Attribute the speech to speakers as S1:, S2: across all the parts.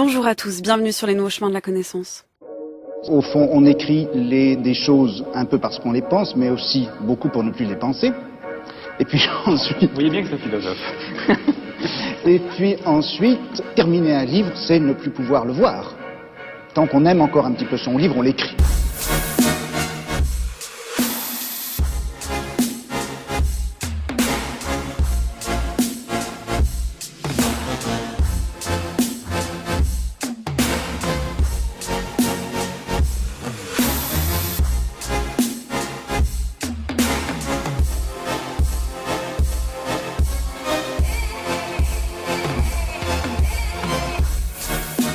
S1: Bonjour à tous, bienvenue sur les nouveaux chemins de la connaissance.
S2: Au fond, on écrit des choses un peu parce qu'on les pense, mais aussi beaucoup pour ne plus les penser. Et puis ensuite...
S3: Vous voyez bien que c'est un philosophe.
S2: Et puis ensuite, terminer un livre, c'est ne plus pouvoir le voir. Tant qu'on aime encore un petit peu son livre, on l'écrit.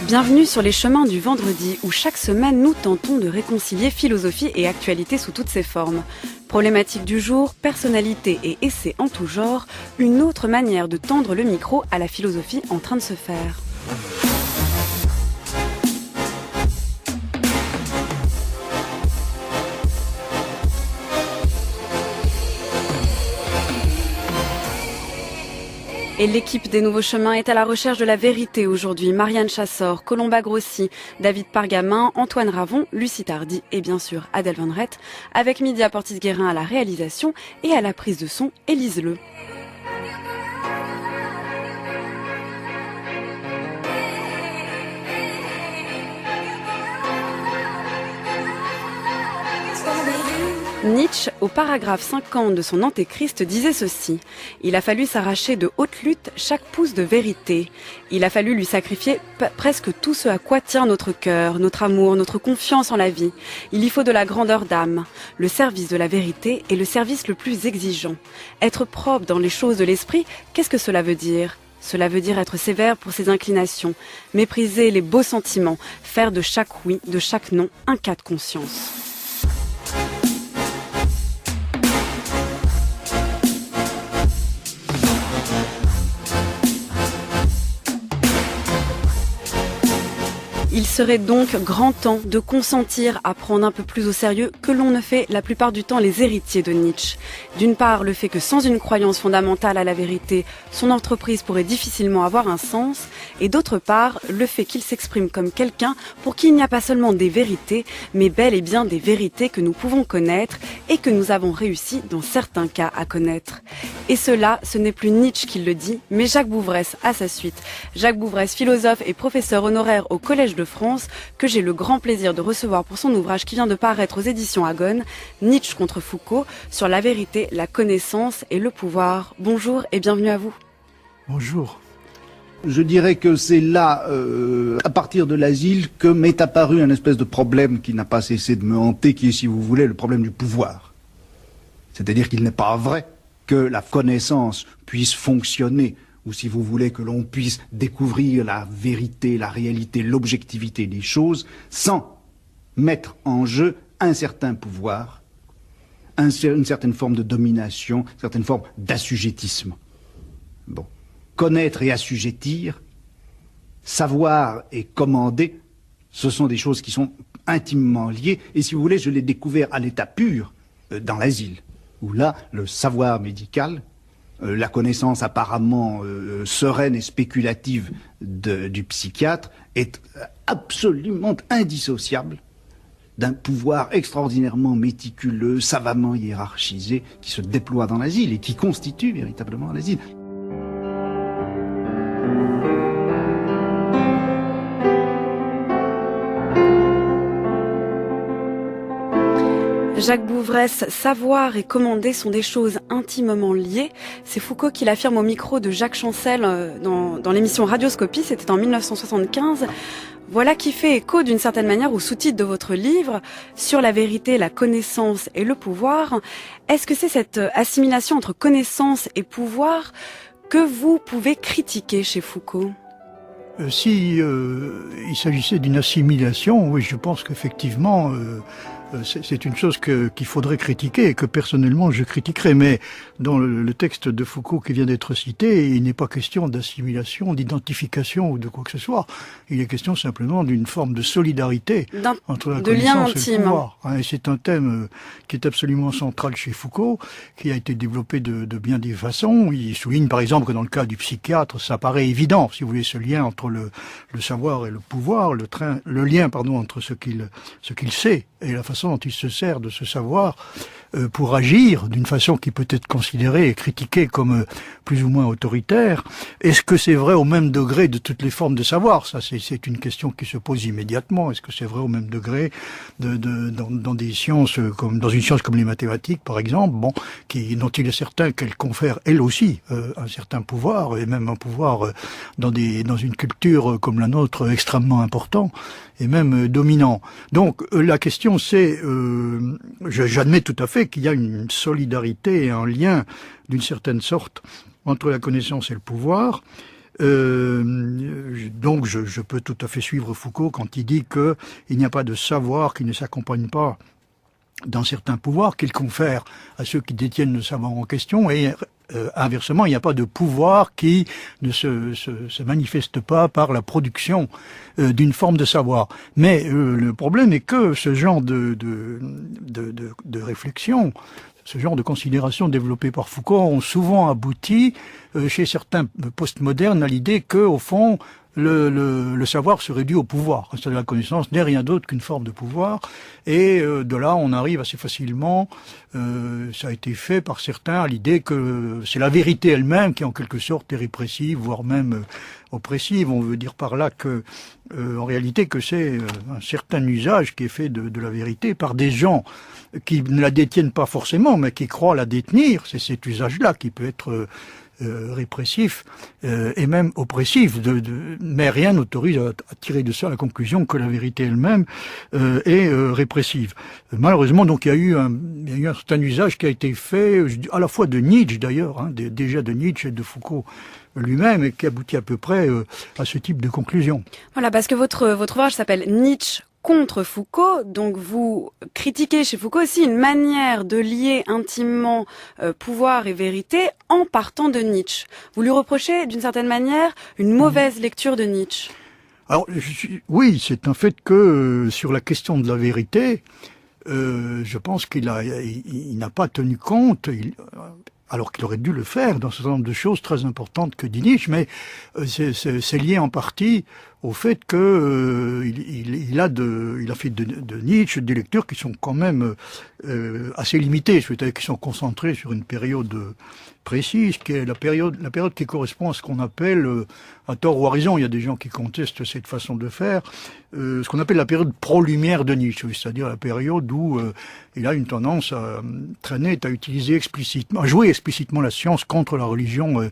S1: Bienvenue sur les chemins du vendredi où chaque semaine nous tentons de réconcilier philosophie et actualité sous toutes ses formes. Problématiques du jour, personnalité et essais en tout genre, une autre manière de tendre le micro à la philosophie en train de se faire. Et l'équipe des Nouveaux Chemins est à la recherche de la vérité aujourd'hui. Marianne Chassor, Colomba Grossi, David Pargamin, Antoine Ravon, Lucie Tardy et bien sûr Adèle Van Rett, avec Mydia Portis-Guérin à la réalisation et à la prise de son, Élise Le. Nietzsche, au paragraphe 50 de son Antéchrist, disait ceci. Il a fallu s'arracher de haute lutte chaque pouce de vérité. Il a fallu lui sacrifier presque tout ce à quoi tient notre cœur, notre amour, notre confiance en la vie. Il y faut de la grandeur d'âme. Le service de la vérité est le service le plus exigeant. Être propre dans les choses de l'esprit, qu'est-ce que cela veut dire ? Cela veut dire être sévère pour ses inclinations, mépriser les beaux sentiments, faire de chaque oui, de chaque non, un cas de conscience. Il serait donc grand temps de consentir à prendre un peu plus au sérieux que l'on ne fait la plupart du temps les héritiers de Nietzsche. D'une part, le fait que sans une croyance fondamentale à la vérité, son entreprise pourrait difficilement avoir un sens, et d'autre part, le fait qu'il s'exprime comme quelqu'un pour qui il n'y a pas seulement des vérités, mais bel et bien des vérités que nous pouvons connaître et que nous avons réussi dans certains cas à connaître. Et cela, ce n'est plus Nietzsche qui le dit, mais Jacques Bouvresse à sa suite. Jacques Bouvresse, philosophe et professeur honoraire au Collège de France, que j'ai le grand plaisir de recevoir pour son ouvrage qui vient de paraître aux éditions Agone, Nietzsche contre Foucault, sur la vérité, la connaissance et le pouvoir. Bonjour et bienvenue à vous.
S4: Bonjour.
S2: Je dirais que c'est là, à partir de l'asile, que m'est apparu un espèce de problème qui n'a pas cessé de me hanter, qui est, si vous voulez, le problème du pouvoir. C'est-à-dire qu'il n'est pas vrai que la connaissance puisse fonctionner, ou si vous voulez que l'on puisse découvrir la vérité, la réalité, l'objectivité des choses, sans mettre en jeu un certain pouvoir, une certaine forme de domination, une certaine forme d'assujettissement. Bon. Connaître et assujettir, savoir et commander, ce sont des choses qui sont intimement liées, et si vous voulez, je l'ai découvert à l'état pur dans l'asile, où là, le savoir médical, la connaissance apparemment sereine et spéculative du psychiatre est absolument indissociable d'un pouvoir extraordinairement méticuleux, savamment hiérarchisé, qui se déploie dans l'asile et qui constitue véritablement l'asile.
S1: Jacques Bouvresse, savoir et commander sont des choses intimement liées. C'est Foucault qui l'affirme au micro de Jacques Chancel dans l'émission Radioscopie, c'était en 1975. Voilà qui fait écho d'une certaine manière au sous-titre de votre livre sur la vérité, la connaissance et le pouvoir. Est-ce que c'est cette assimilation entre connaissance et pouvoir que vous pouvez critiquer chez Foucault ?
S4: Si il s'agissait d'une assimilation, oui, je pense qu'effectivement,
S3: c'est une chose qu'il faudrait critiquer et que personnellement je critiquerais. Mais dans le texte de Foucault qui vient d'être cité, il n'est pas question d'assimilation, d'identification ou de quoi que ce soit. Il est question simplement d'une forme de solidarité entre la connaissance et le pouvoir. Et c'est un thème qui est absolument central chez Foucault, qui a été développé de bien des façons. Il souligne par exemple que dans le cas du psychiatre, ça paraît évident, si vous voulez, ce lien entre le savoir et le pouvoir, le lien entre ce qu'il sait et la façon dont il se sert de ce savoir pour agir d'une façon qui peut être considérée et critiquée comme plus ou moins autoritaire. Est-ce que c'est vrai au même degré de toutes les formes de savoir? Ça, c'est une question qui se pose immédiatement. Est-ce que c'est vrai au même degré dans des sciences comme dans une science comme les mathématiques, par exemple, dont il est certain qu'elle confère elle aussi un certain pouvoir, et même un pouvoir dans une culture comme la nôtre extrêmement important et même dominant. Donc la question c'est, j'admets tout à fait qu'il y a une solidarité et un lien d'une certaine sorte entre la connaissance et le pouvoir. Donc je peux tout à fait suivre Foucault quand il dit que il n'y a pas de savoir qui ne s'accompagne pas d'un certain pouvoir qu'il confère à ceux qui détiennent le savoir en question, et inversement, il n'y a pas de pouvoir qui ne se manifeste pas par la production d'une forme de savoir. Mais le problème est que ce genre de réflexion, ce genre de considérations développées par Foucault ont souvent abouti chez certains postmodernes à l'idée que, au fond, le savoir se réduit au pouvoir. C'est-à-dire la connaissance n'est rien d'autre qu'une forme de pouvoir. Et de là, on arrive assez facilement, ça a été fait par certains, à l'idée que c'est la vérité elle-même qui en quelque sorte est répressive, voire même oppressive. On veut dire par là que, en réalité, que c'est un certain usage qui est fait de la vérité par des gens qui ne la détiennent pas forcément, mais qui croient la détenir. C'est cet usage-là qui peut être répressif et même oppressif, mais rien n'autorise à tirer de ça la conclusion que la vérité elle-même est répressive. Malheureusement, donc il y a eu un certain usage qui a été fait à la fois de Nietzsche d'ailleurs, déjà de Nietzsche et de Foucault lui-même, et qui aboutit à peu près à ce type de conclusion.
S1: Voilà, parce que votre ouvrage s'appelle Nietzsche contre Foucault, donc vous critiquez chez Foucault aussi une manière de lier intimement pouvoir et vérité en partant de Nietzsche. Vous lui reprochez d'une certaine manière une mauvaise lecture de Nietzsche.
S3: Alors oui, c'est un fait que sur la question de la vérité, je pense qu'il n'a pas tenu compte, alors qu'il aurait dû le faire dans un certain nombre de choses très importantes que dit Nietzsche, mais c'est lié en partie au fait que il a fait de Nietzsche des lectures qui sont quand même assez limitées, c'est-à-dire qui sont concentrées sur une période précise, qui est la période qui correspond à ce qu'on appelle, à tort ou à raison, il y a des gens qui contestent cette façon de faire, ce qu'on appelle la période pro-lumière de Nietzsche, c'est-à-dire la période où il a une tendance à traîner, à utiliser explicitement, à jouer explicitement la science contre la religion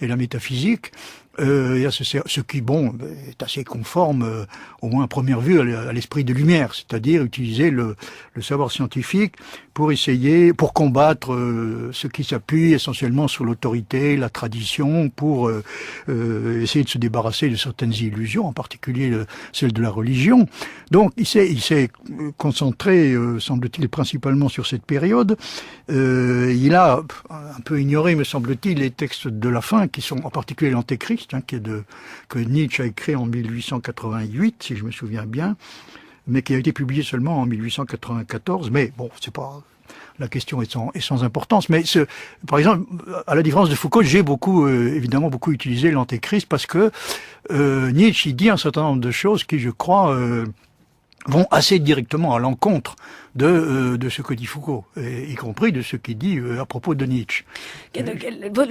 S3: et la métaphysique. Ce qui, est assez conforme, au moins à première vue, à l'esprit de lumière, c'est-à-dire utiliser le savoir scientifique pour combattre ce qui s'appuie essentiellement sur l'autorité, la tradition, pour essayer de se débarrasser de certaines illusions, en particulier celle de la religion. Donc, il s'est concentré, semble-t-il, principalement sur cette période. Il a un peu ignoré, me semble-t-il, les textes de la fin, qui sont en particulier l'Antéchrist, que Nietzsche a écrit en 1888, si je me souviens bien, mais qui a été publié seulement en 1894. Mais bon, c'est pas, la question est sans importance. Mais par exemple, à la différence de Foucault, j'ai évidemment beaucoup utilisé l'Antéchrist parce que Nietzsche il dit un certain nombre de choses qui, je crois, vont assez directement à l'encontre de ce que dit Foucault, y compris de ce qu'il dit à propos de Nietzsche.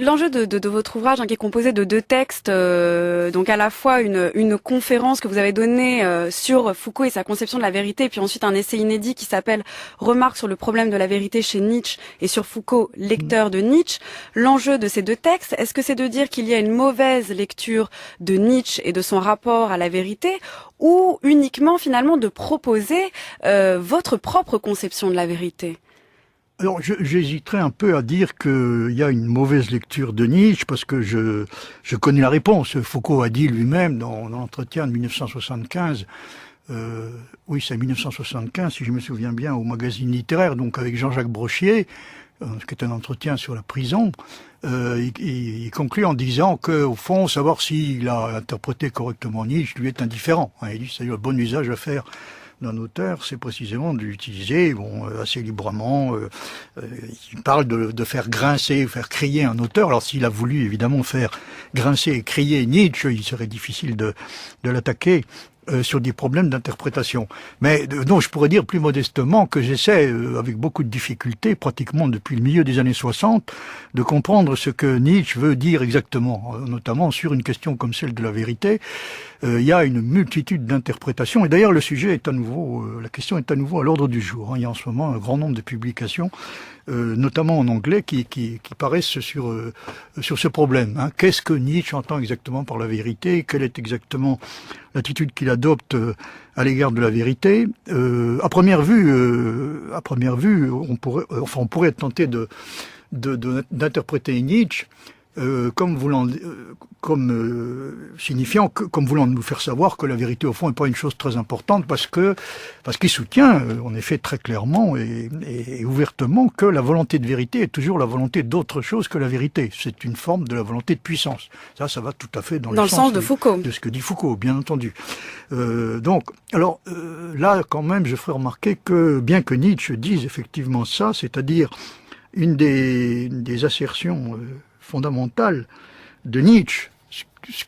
S1: L'enjeu de votre ouvrage, qui est composé de deux textes, donc à la fois une conférence que vous avez donnée sur Foucault et sa conception de la vérité, puis ensuite un essai inédit qui s'appelle Remarques sur le problème de la vérité chez Nietzsche et sur Foucault, lecteur de Nietzsche. L'enjeu de ces deux textes, est-ce que c'est de dire qu'il y a une mauvaise lecture de Nietzsche et de son rapport à la vérité, ou uniquement finalement de proposer votre propre conception de la vérité?
S3: Alors, j'hésiterais un peu à dire qu'il y a une mauvaise lecture de Nietzsche, parce que je connais la réponse. Foucault a dit lui-même dans l'entretien de 1975 oui, c'est 1975, si je me souviens bien, au magazine littéraire, donc avec Jean-Jacques Brochier, qui est un entretien sur la prison. Il conclut en disant que, au fond, savoir s'il a interprété correctement Nietzsche lui est indifférent. Il dit c'est le bon usage à faire d'un auteur, c'est précisément de l'utiliser assez librement. Il parle de faire grincer, faire crier un auteur. Alors s'il a voulu évidemment faire grincer et crier Nietzsche, il serait difficile de l'attaquer sur des problèmes d'interprétation. Mais donc je pourrais dire plus modestement que j'essaie, avec beaucoup de difficultés, pratiquement depuis le milieu des années 60, de comprendre ce que Nietzsche veut dire exactement, notamment sur une question comme celle de la vérité. Il y a une multitude d'interprétations, et d'ailleurs le sujet est à nouveau, la question est à nouveau à l'ordre du jour. Il y a en ce moment un grand nombre de publications, notamment en anglais, qui paraissent sur ce problème. Qu'est-ce que Nietzsche entend exactement par la vérité? Quelle est exactement l'attitude qu'il adopte à l'égard de la vérité? À première vue, on pourrait tenter d'interpréter Nietzsche comme signifiant comme voulant nous faire savoir que la vérité au fond n'est pas une chose très importante, parce qu'il soutient en effet très clairement et ouvertement que la volonté de vérité est toujours la volonté d'autre chose que la vérité. C'est une forme de la volonté de puissance. Ça va tout à fait dans le sens
S1: de Foucault,
S3: de ce que dit Foucault, bien entendu. Là quand même je ferai remarquer que bien que Nietzsche dise effectivement ça, c'est-à-dire une des assertions fondamentale de Nietzsche,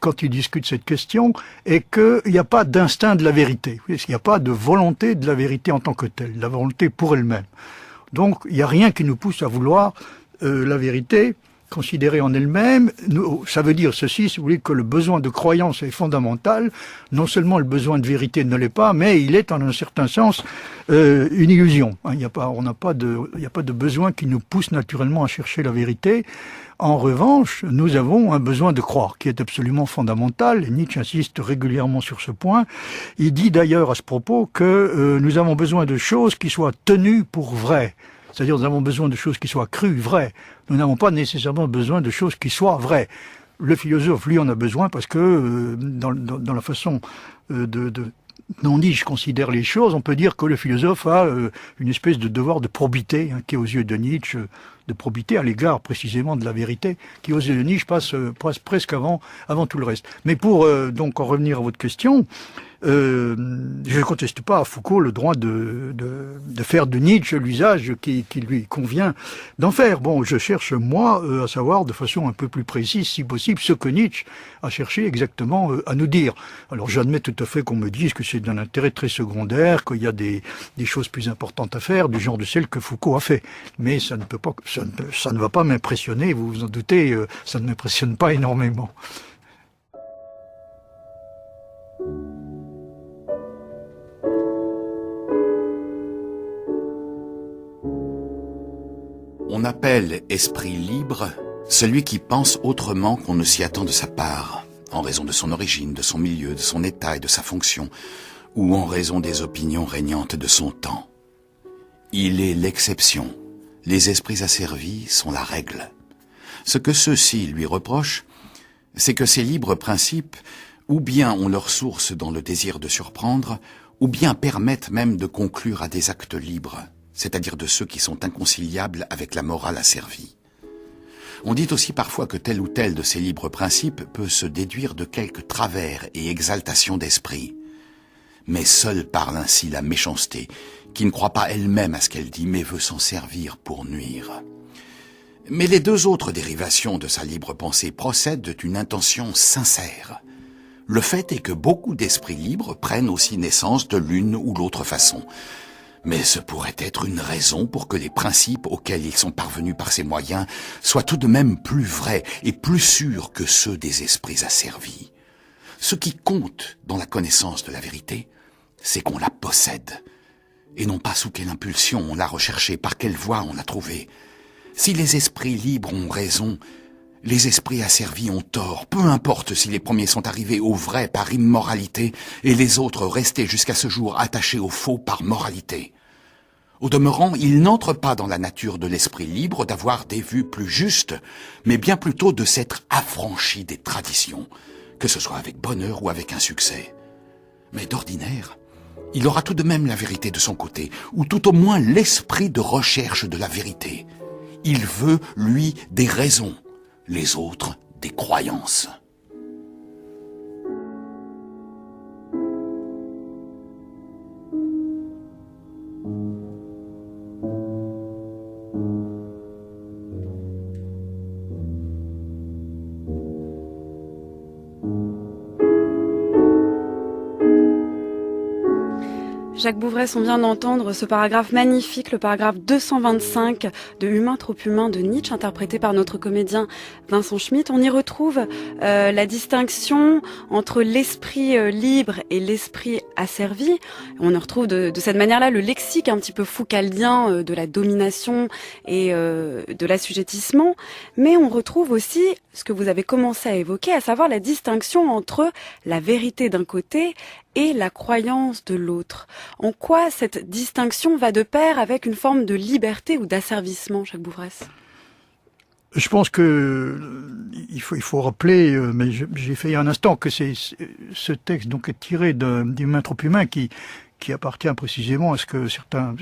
S3: quand il discute cette question, est qu'il n'y a pas d'instinct de la vérité. Il n'y a pas de volonté de la vérité en tant que telle, la volonté pour elle-même. Donc, il n'y a rien qui nous pousse à vouloir la vérité considérée en elle-même. Ça veut dire ceci, si vous voulez, que le besoin de croyance est fondamental. Non seulement le besoin de vérité ne l'est pas, mais il est en un certain sens une illusion. Il n'y a pas de besoin qui nous pousse naturellement à chercher la vérité. En revanche, nous avons un besoin de croire qui est absolument fondamental, et Nietzsche insiste régulièrement sur ce point. Il dit d'ailleurs à ce propos que nous avons besoin de choses qui soient tenues pour vraies. C'est-à-dire nous avons besoin de choses qui soient crues, vraies. Nous n'avons pas nécessairement besoin de choses qui soient vraies. Le philosophe, lui, en a besoin parce que dans la façon dont Nietzsche considère les choses, on peut dire que le philosophe a une espèce de devoir de probité, qui est aux yeux de Nietzsche, de probité à l'égard précisément de la vérité, qui aux yeux de Nietzsche passe presque avant tout le reste. Mais pour donc en revenir à votre question, je ne conteste pas à Foucault le droit de faire de Nietzsche l'usage qui lui convient d'en faire. Bon, je cherche, moi, à savoir de façon un peu plus précise, si possible, ce que Nietzsche a cherché exactement à nous dire. Alors j'admets tout à fait qu'on me dise que c'est d'un intérêt très secondaire, qu'il y a des choses plus importantes à faire, du genre de celles que Foucault a fait. Mais ça ne va pas m'impressionner, vous vous en doutez, ça ne m'impressionne pas énormément.
S4: On appelle esprit libre celui qui pense autrement qu'on ne s'y attend de sa part, en raison de son origine, de son milieu, de son état et de sa fonction, ou en raison des opinions régnantes de son temps. Il est l'exception. Les esprits asservis sont la règle. Ce que ceux-ci lui reprochent, c'est que ces libres principes, ou bien ont leur source dans le désir de surprendre, ou bien permettent même de conclure à des actes libres, c'est-à-dire de ceux qui sont inconciliables avec la morale asservie. On dit aussi parfois que tel ou tel de ces libres principes peut se déduire de quelques travers et exaltations d'esprit. Mais seule parle ainsi la méchanceté, qui ne croit pas elle-même à ce qu'elle dit, mais veut s'en servir pour nuire. Mais les deux autres dérivations de sa libre pensée procèdent d'une intention sincère. Le fait est que beaucoup d'esprits libres prennent aussi naissance de l'une ou l'autre façon. Mais ce pourrait être une raison pour que les principes auxquels ils sont parvenus par ces moyens soient tout de même plus vrais et plus sûrs que ceux des esprits asservis. Ce qui compte dans la connaissance de la vérité, c'est qu'on la possède, et non pas sous quelle impulsion on l'a recherchée, par quelle voie on l'a trouvée. Si les esprits libres ont raison, les esprits asservis ont tort, peu importe si les premiers sont arrivés au vrai par immoralité et les autres restés jusqu'à ce jour attachés au faux par moralité. Au demeurant, il n'entre pas dans la nature de l'esprit libre d'avoir des vues plus justes, mais bien plutôt de s'être affranchi des traditions, que ce soit avec bonheur ou avec insuccès. Mais d'ordinaire, il aura tout de même la vérité de son côté, ou tout au moins l'esprit de recherche de la vérité. Il veut, lui, des raisons, les autres, des croyances.
S1: Jacques Bouvresse, on vient d'entendre ce paragraphe magnifique, le paragraphe 225 de Humain trop humain de Nietzsche, interprété par notre comédien Vincent Schmitt. On y retrouve la distinction entre l'esprit libre et l'esprit asservi. On y retrouve de cette manière-là le lexique un petit peu foucaldien de la domination et de l'assujettissement. Mais on retrouve aussi ce que vous avez commencé à évoquer, à savoir la distinction entre la vérité d'un côté et la croyance de l'autre. En quoi cette distinction va de pair avec une forme de liberté ou d'asservissement, Jacques Bouvresse ?
S3: Je pense que il faut rappeler, mais j'ai fait il y a un instant, que ce texte donc est tiré d'Humain trop humain qui appartient précisément à ce que certains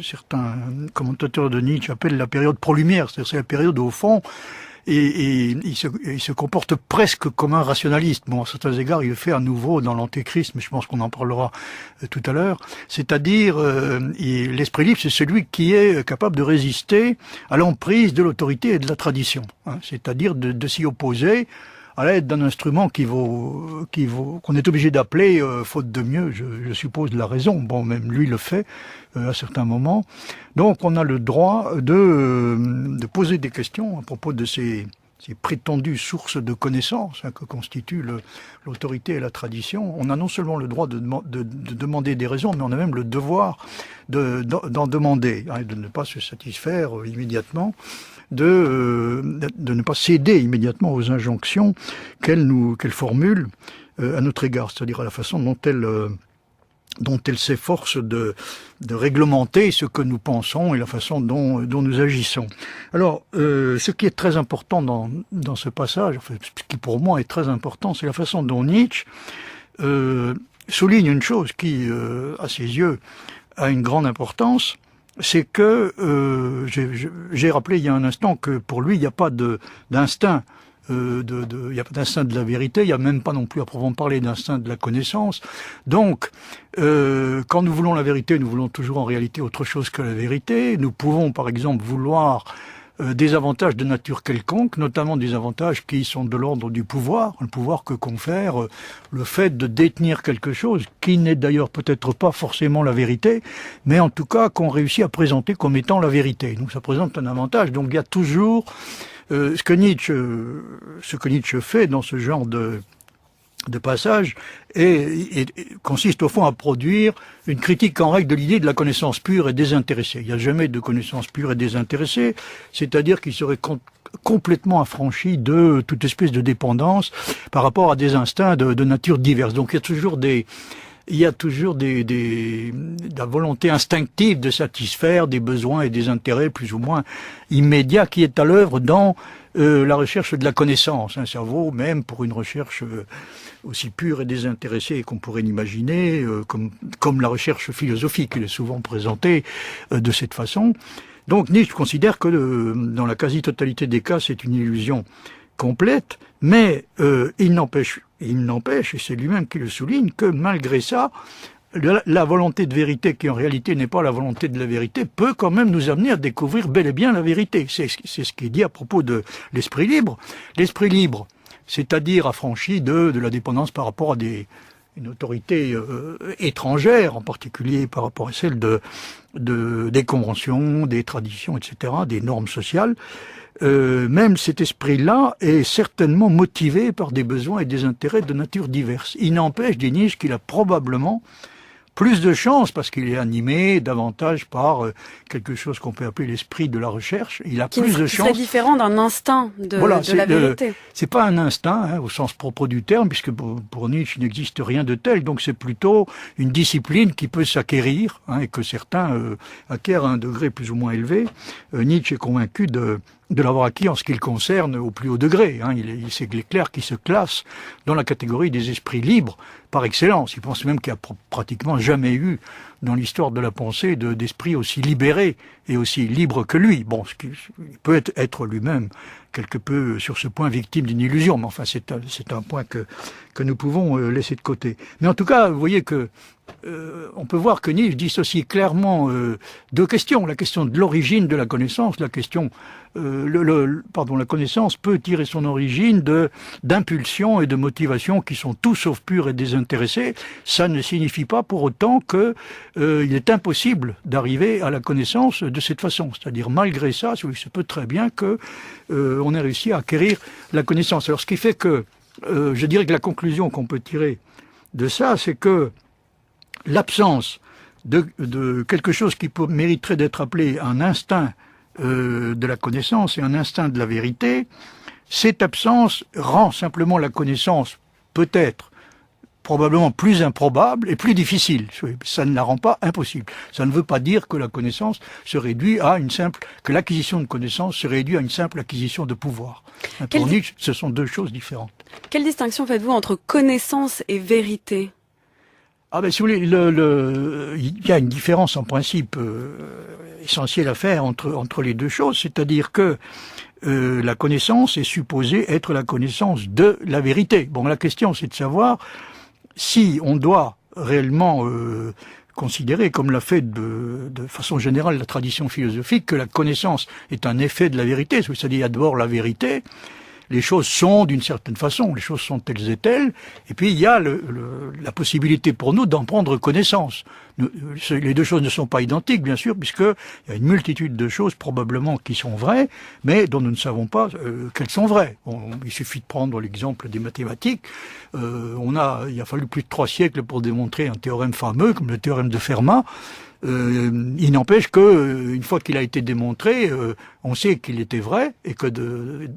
S3: commentateurs de Nietzsche appellent la période pro-lumière, c'est-à-dire c'est la période au fond. Et il se comporte presque comme un rationaliste. Bon, à certains égards, il le fait à nouveau dans l'Antéchrist, mais je pense qu'on en parlera tout à l'heure. C'est-à-dire, l'esprit libre, c'est celui qui est capable de résister à l'emprise de l'autorité et de la tradition. Hein, c'est-à-dire de s'y opposer à l'aide d'un instrument qu'on est obligé d'appeler, faute de mieux, je suppose, la raison. Bon, même lui le fait à certains moments. Donc, on a le droit de poser des questions à propos de ces prétendues sources de connaissances que constituent l'autorité et la tradition. On a non seulement le droit de demander des raisons, mais on a même le devoir d'en demander, et de ne pas se satisfaire immédiatement, de ne pas céder immédiatement aux injonctions qu'elle formule à notre égard, c'est-à-dire à la façon dont elle s'efforce de réglementer ce que nous pensons et la façon dont nous agissons. Alors, ce qui est très important dans ce passage, enfin, ce qui pour moi est très important, c'est la façon dont Nietzsche souligne une chose qui, à ses yeux, a une grande importance, c'est que, j'ai rappelé il y a un instant que pour lui, il n'y a pas d'instinct. Il n'y a pas d'instinct de la vérité, il n'y a même pas non plus à proprement parler d'instinct de la connaissance. Donc, quand nous voulons la vérité, nous voulons toujours en réalité autre chose que la vérité. Nous pouvons, par exemple, vouloir des avantages de nature quelconque, notamment des avantages qui sont de l'ordre du pouvoir, le pouvoir que confère le fait de détenir quelque chose, qui n'est d'ailleurs peut-être pas forcément la vérité, mais en tout cas qu'on réussit à présenter comme étant la vérité. Donc ça présente un avantage. Donc il y a toujours ce que Nietzsche fait dans ce genre de passage et consiste au fond à produire une critique en règle de l'idée de la connaissance pure et désintéressée. Il n'y a jamais de connaissance pure et désintéressée, c'est-à-dire qu'il serait complètement affranchi de toute espèce de dépendance par rapport à des instincts de nature diverse. Donc il y a toujours la volonté instinctive de satisfaire des besoins et des intérêts plus ou moins immédiats qui est à l'œuvre dans la recherche de la connaissance. Ça vaut même pour une recherche aussi pure et désintéressée qu'on pourrait l'imaginer, comme la recherche philosophique. Elle est souvent présentée de cette façon. Donc Nietzsche considère que dans la quasi-totalité des cas, c'est une illusion complète, mais il n'empêche, et c'est lui-même qui le souligne, que malgré ça, la volonté de vérité, qui en réalité n'est pas la volonté de la vérité, peut quand même nous amener à découvrir bel et bien la vérité. C'est ce qui est dit à propos de l'esprit libre. L'esprit libre, c'est-à-dire affranchi de la dépendance par rapport à une autorité étrangère, en particulier par rapport à celle des conventions, des traditions, etc., des normes sociales. Même cet esprit-là est certainement motivé par des besoins et des intérêts de nature diverse. Il n'empêche, dit Nietzsche, qu'il a probablement plus de chance parce qu'il est animé davantage par quelque chose qu'on peut appeler l'esprit de la recherche. Il a plus de chance.
S1: C'est différent d'un instinct de la vérité.
S3: C'est pas un instinct au sens propre du terme, puisque pour Nietzsche il n'existe rien de tel. Donc c'est plutôt une discipline qui peut s'acquérir et que certains acquièrent à un degré plus ou moins élevé. Nietzsche est convaincu de l'avoir acquis en ce qui le concerne au plus haut degré. C'est clair qu'il se classe dans la catégorie des esprits libres par excellence. Il pense même qu'il n'y a pratiquement jamais eu dans l'histoire de la pensée d'esprits aussi libérés et aussi libres que lui. Bon, ce qui peut être lui-même quelque peu sur ce point victime d'une illusion, mais enfin c'est un point que nous pouvons laisser de côté. Mais en tout cas, vous voyez que on peut voir que Nietzsche dissocie clairement deux questions. La question de l'origine de la connaissance, la question la connaissance peut tirer son origine d'impulsions et de motivations qui sont tout sauf pures et désintéressées. Ça ne signifie pas pour autant que il est impossible d'arriver à la connaissance de cette façon. C'est-à-dire, malgré ça, il se peut très bien que on ait réussi à acquérir la connaissance. Alors, ce qui fait que je dirais que la conclusion qu'on peut tirer de ça, c'est que l'absence de quelque chose qui mériterait d'être appelé un instinct de la connaissance et un instinct de la vérité, cette absence rend simplement la connaissance peut-être probablement plus improbable et plus difficile. Ça ne la rend pas impossible. Ça ne veut pas dire que la connaissance se réduit que l'acquisition de connaissance se réduit à une simple acquisition de pouvoir. Pour Nietzsche, ce sont deux choses différentes.
S1: Quelle distinction faites-vous entre connaissance et vérité ?
S3: Si vous voulez, il y a une différence en principe essentielle à faire entre les deux choses, c'est-à-dire que la connaissance est supposée être la connaissance de la vérité. Bon, la question c'est de savoir si on doit réellement considérer, comme l'a fait de façon générale la tradition philosophique, que la connaissance est un effet de la vérité, c'est-à-dire il y a d'abord la vérité. Les choses sont d'une certaine façon, les choses sont telles et telles, et puis il y a la possibilité pour nous d'en prendre connaissance. Les deux choses ne sont pas identiques, bien sûr, puisqu'il y a une multitude de choses probablement qui sont vraies, mais dont nous ne savons pas qu'elles sont vraies. Il suffit de prendre l'exemple des mathématiques. Il a fallu plus de 3 siècles pour démontrer un théorème fameux, comme le théorème de Fermat. Il n'empêche que une fois qu'il a été démontré, on sait qu'il était vrai et que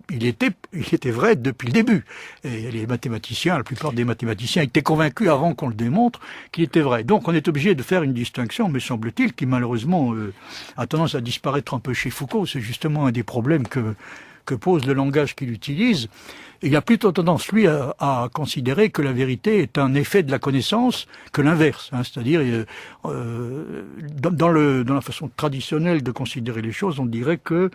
S3: il était vrai depuis le début. Et les mathématiciens, la plupart des mathématiciens étaient convaincus avant qu'on le démontre qu'il était vrai. Donc on est obligé de faire une distinction, me semble-t-il, qui malheureusement a tendance à disparaître un peu chez Foucault. C'est justement un des problèmes que pose le langage qu'il utilise. Il a plutôt tendance, lui, à considérer que la vérité est un effet de la connaissance que l'inverse. C'est-à-dire, dans la façon traditionnelle de considérer les choses, on dirait que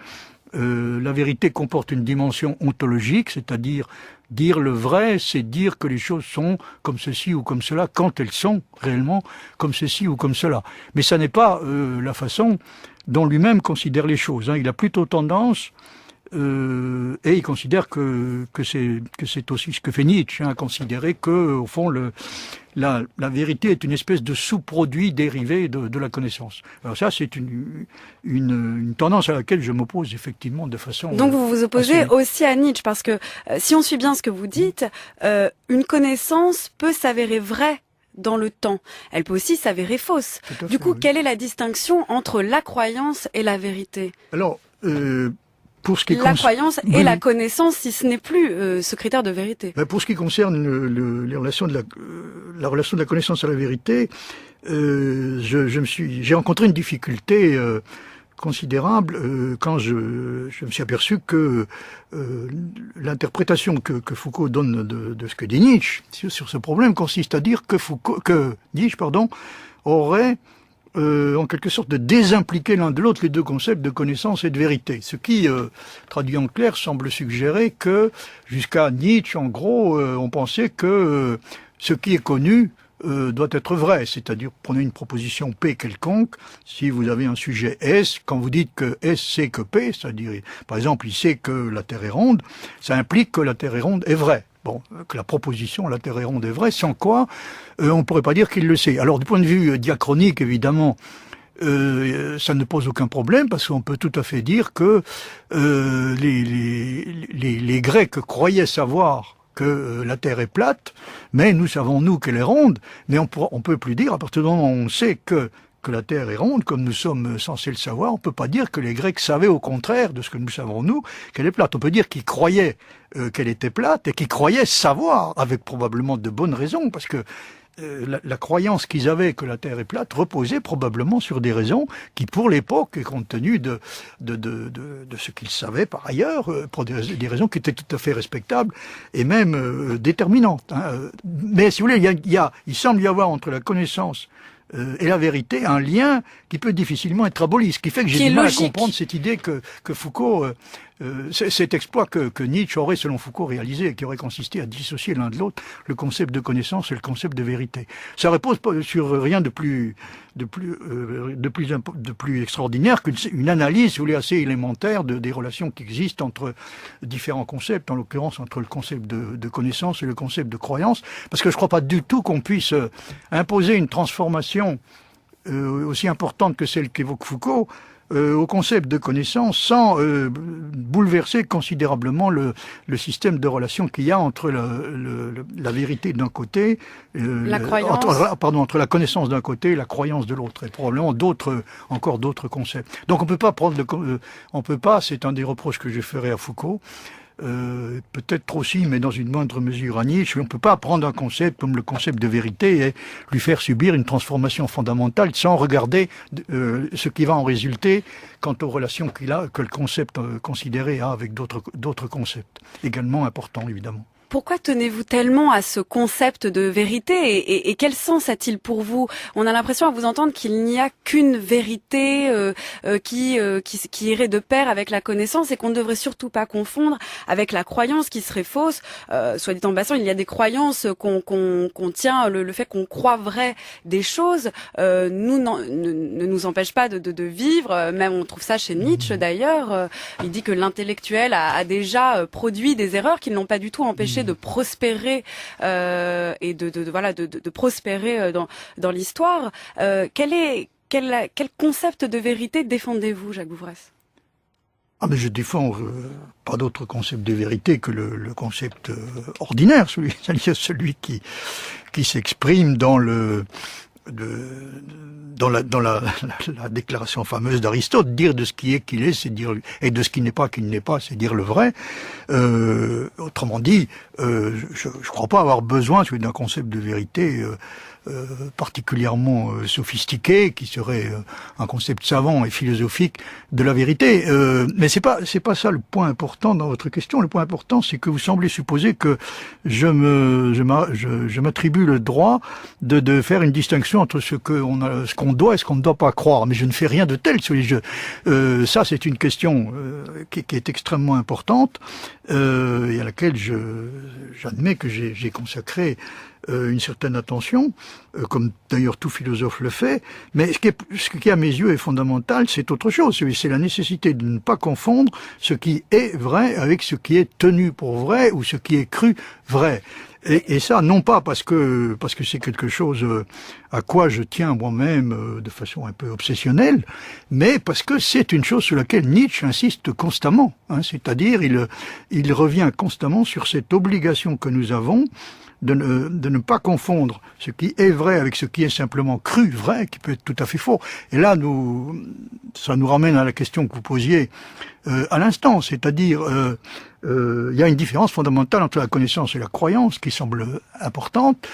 S3: la vérité comporte une dimension ontologique, c'est-à-dire dire le vrai, c'est dire que les choses sont comme ceci ou comme cela, quand elles sont réellement comme ceci ou comme cela. Mais ça n'est pas la façon dont lui-même considère les choses. Il a plutôt tendance... et il considère que c'est aussi ce que fait Nietzsche, à considérer que au fond la vérité est une espèce de sous-produit dérivé de la connaissance. Alors ça, c'est une tendance à laquelle je m'oppose effectivement de façon...
S1: Donc vous vous opposez aussi à Nietzsche, parce que si on suit bien ce que vous dites, une connaissance peut s'avérer vraie dans le temps. Elle peut aussi s'avérer fausse. Du coup, quelle est la distinction entre la croyance et la vérité ?
S3: Alors, pour ce qui
S1: la croyance et la connaissance, si ce n'est plus ce critère de vérité.
S3: Pour ce qui concerne les relations la relation de la connaissance à la vérité, j'ai rencontré une difficulté considérable quand je me suis aperçu que l'interprétation que Foucault donne de ce que dit Nietzsche sur ce problème consiste à dire que Nietzsche aurait en quelque sorte de désimpliquer l'un de l'autre les deux concepts de connaissance et de vérité. Ce qui, traduit en clair, semble suggérer que, jusqu'à Nietzsche, en gros, on pensait que ce qui est connu doit être vrai. C'est-à-dire, prenez une proposition P quelconque, si vous avez un sujet S, quand vous dites que S sait que P, c'est-à-dire, par exemple, il sait que la Terre est ronde, ça implique que la Terre est ronde est vraie. Bon, que la proposition la Terre est ronde est vraie, sans quoi on ne pourrait pas dire qu'il le sait. Alors du point de vue diachronique, évidemment, ça ne pose aucun problème, parce qu'on peut tout à fait dire que les Grecs croyaient savoir que la Terre est plate, mais nous savons, nous, qu'elle est ronde, mais on peut plus dire, à partir du moment où on sait que la Terre est ronde, comme nous sommes censés le savoir, on peut pas dire que les Grecs savaient au contraire de ce que nous savons nous, qu'elle est plate. On peut dire qu'ils croyaient qu'elle était plate et qu'ils croyaient savoir, avec probablement de bonnes raisons, parce que la croyance qu'ils avaient que la Terre est plate reposait probablement sur des raisons qui, pour l'époque, et compte tenu de ce qu'ils savaient par ailleurs, pour des raisons qui étaient tout à fait respectables et même déterminantes. Mais si vous voulez, il semble y avoir entre la connaissance et la vérité, un lien qui peut difficilement être aboli. Ce qui fait que j'ai du mal à comprendre cette idée que Foucault, cet exploit que Nietzsche aurait, selon Foucault, réalisé, et qui aurait consisté à dissocier l'un de l'autre le concept de connaissance et le concept de vérité. Ça repose sur rien de plus extraordinaire qu'une analyse, si vous voulez, assez élémentaire des relations qui existent entre différents concepts, en l'occurrence entre le concept de connaissance et le concept de croyance, parce que je ne crois pas du tout qu'on puisse imposer une transformation aussi importante que celle qu'évoque Foucault au concept de connaissance sans bouleverser considérablement le système de relations qu'il y a entre la vérité d'un côté,
S1: la croyance.
S3: entre la connaissance d'un côté et la croyance de l'autre, et probablement encore d'autres concepts. Donc on peut pas, c'est un des reproches que je ferai à Foucault, peut-être aussi, mais dans une moindre mesure à Nietzsche, on ne peut pas prendre un concept comme le concept de vérité et lui faire subir une transformation fondamentale sans regarder ce qui va en résulter quant aux relations que le concept considéré a avec d'autres concepts, également importants évidemment.
S1: Pourquoi tenez-vous tellement à ce concept de vérité et quel sens a-t-il pour vous? On a l'impression à vous entendre qu'il n'y a qu'une vérité qui irait de pair avec la connaissance et qu'on ne devrait surtout pas confondre avec la croyance qui serait fausse. Soit dit en passant, il y a des croyances qu'on tient, le fait qu'on croit vrai des choses ne nous empêche pas de vivre. Même on trouve ça chez Nietzsche d'ailleurs. Il dit que l'intellectuel a déjà produit des erreurs qui ne l'ont pas du tout empêché de prospérer et de prospérer dans l'histoire. Quel concept de vérité défendez-vous, Jacques Bouvresse?
S3: Mais je défends pas d'autre concept de vérité que le concept ordinaire, celui qui s'exprime dans la déclaration fameuse d'Aristote, dire de ce qui est qu'il est, c'est dire, et de ce qui n'est pas qu'il n'est pas, c'est dire le vrai. Autrement dit, je crois pas avoir besoin d'un concept de vérité particulièrement sophistiqué, qui serait un concept savant et philosophique de la vérité. Mais c'est pas ça le point important dans votre question. Le point important, c'est que vous semblez supposer que je m'attribue le droit de faire une distinction entre ce qu'on doit et ce qu'on ne doit pas croire. Mais je ne fais rien de tel. Ça, c'est une question qui est extrêmement importante et à laquelle j'admets que j'ai consacré une certaine attention, comme d'ailleurs tout philosophe le fait, mais ce qui à mes yeux est fondamental, c'est autre chose, c'est la nécessité de ne pas confondre ce qui est vrai avec ce qui est tenu pour vrai ou ce qui est cru vrai. Et ça, non pas parce que c'est quelque chose à quoi je tiens moi-même de façon un peu obsessionnelle, mais parce que c'est une chose sur laquelle Nietzsche insiste constamment. C'est-à-dire, il revient constamment sur cette obligation que nous avons de ne pas confondre ce qui est vrai avec ce qui est simplement cru vrai, qui peut être tout à fait faux. Et là, ça nous ramène à la question que vous posiez à l'instant, c'est-à-dire il y a une différence fondamentale entre la connaissance et la croyance qui semble importante,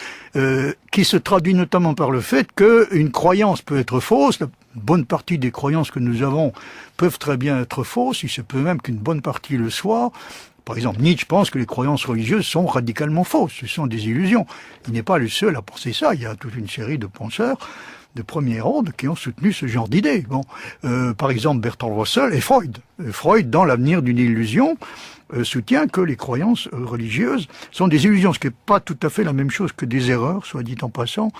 S3: qui se traduit notamment par le fait qu'une croyance peut être fausse. La bonne partie des croyances que nous avons peuvent très bien être fausses, il se peut même qu'une bonne partie le soit. Par exemple, Nietzsche pense que les croyances religieuses sont radicalement fausses, ce sont des illusions. Il n'est pas le seul à penser ça, il y a toute une série de penseurs de premier ordre qui ont soutenu ce genre d'idées. Par exemple, Bertrand Russell et Freud. Freud, dans L'avenir d'une illusion, soutient que les croyances religieuses sont des illusions, ce qui n'est pas tout à fait la même chose que des erreurs, soit dit en passant.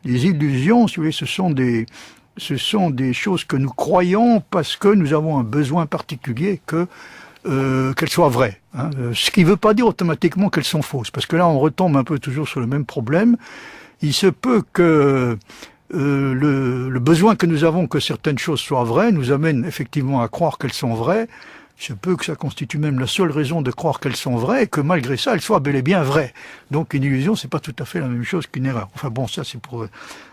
S3: Les illusions, si vous voulez, ce sont des choses que nous croyons parce que nous avons un besoin particulier qu'elles soient vraies. Ce qui ne veut pas dire automatiquement qu'elles sont fausses, parce que là on retombe un peu toujours sur le même problème. Il se peut que le besoin que nous avons que certaines choses soient vraies nous amène effectivement à croire qu'elles sont vraies. Il se peut que ça constitue même la seule raison de croire qu'elles sont vraies et que malgré ça elles soient bel et bien vraies. Donc une illusion, c'est pas tout à fait la même chose qu'une erreur. Enfin bon, ça c'est pour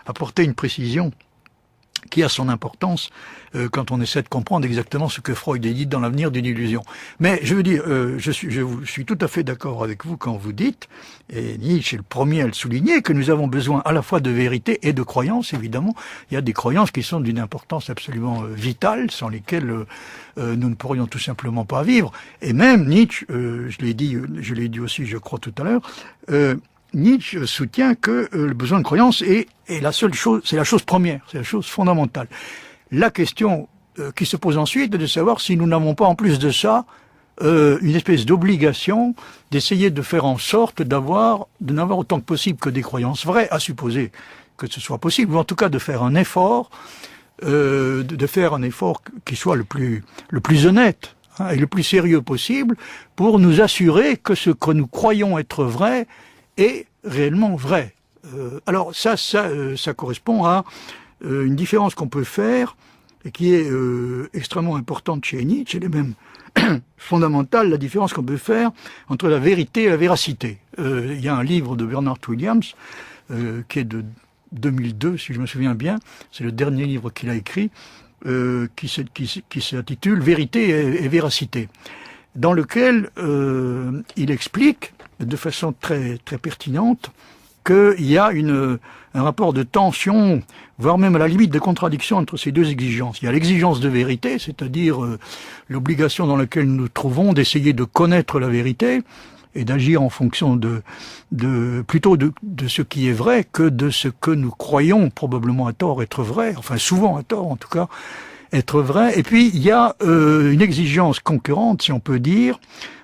S3: apporter une précision qui a son importance quand on essaie de comprendre exactement ce que Freud dit dans L'avenir d'une illusion. Mais je veux dire, je suis tout à fait d'accord avec vous quand vous dites, et Nietzsche est le premier à le souligner, que nous avons besoin à la fois de vérité et de croyances, évidemment. Il y a des croyances qui sont d'une importance absolument vitale, sans lesquelles nous ne pourrions tout simplement pas vivre. Et même Nietzsche, je l'ai dit aussi, je crois, tout à l'heure, Nietzsche soutient que le besoin de croyance est la seule chose, c'est la chose première, c'est la chose fondamentale. La question qui se pose ensuite est de savoir si nous n'avons pas en plus de ça une espèce d'obligation d'essayer de faire en sorte de n'avoir autant que possible que des croyances vraies, à supposer que ce soit possible, ou en tout cas de faire un effort, de faire un effort qui soit le plus honnête et le plus sérieux possible pour nous assurer que ce que nous croyons être vrai est réellement vrai. Alors ça correspond à une différence qu'on peut faire et qui est extrêmement importante chez Nietzsche, elle est même fondamentale, la différence qu'on peut faire entre la vérité et la véracité. Il y a un livre de Bernard Williams qui est de 2002, si je me souviens bien, c'est le dernier livre qu'il a écrit, qui s'intitule « Vérité et véracité », dans lequel il explique de façon très, très pertinente qu'il y a un rapport de tension, voire même à la limite de contradiction entre ces deux exigences. Il y a l'exigence de vérité, c'est-à-dire l'obligation dans laquelle nous nous trouvons d'essayer de connaître la vérité et d'agir en fonction plutôt de ce qui est vrai que de ce que nous croyons probablement à tort être vrai, enfin souvent à tort en tout cas, être vrai. Et puis il y a une exigence concurrente, si on peut dire,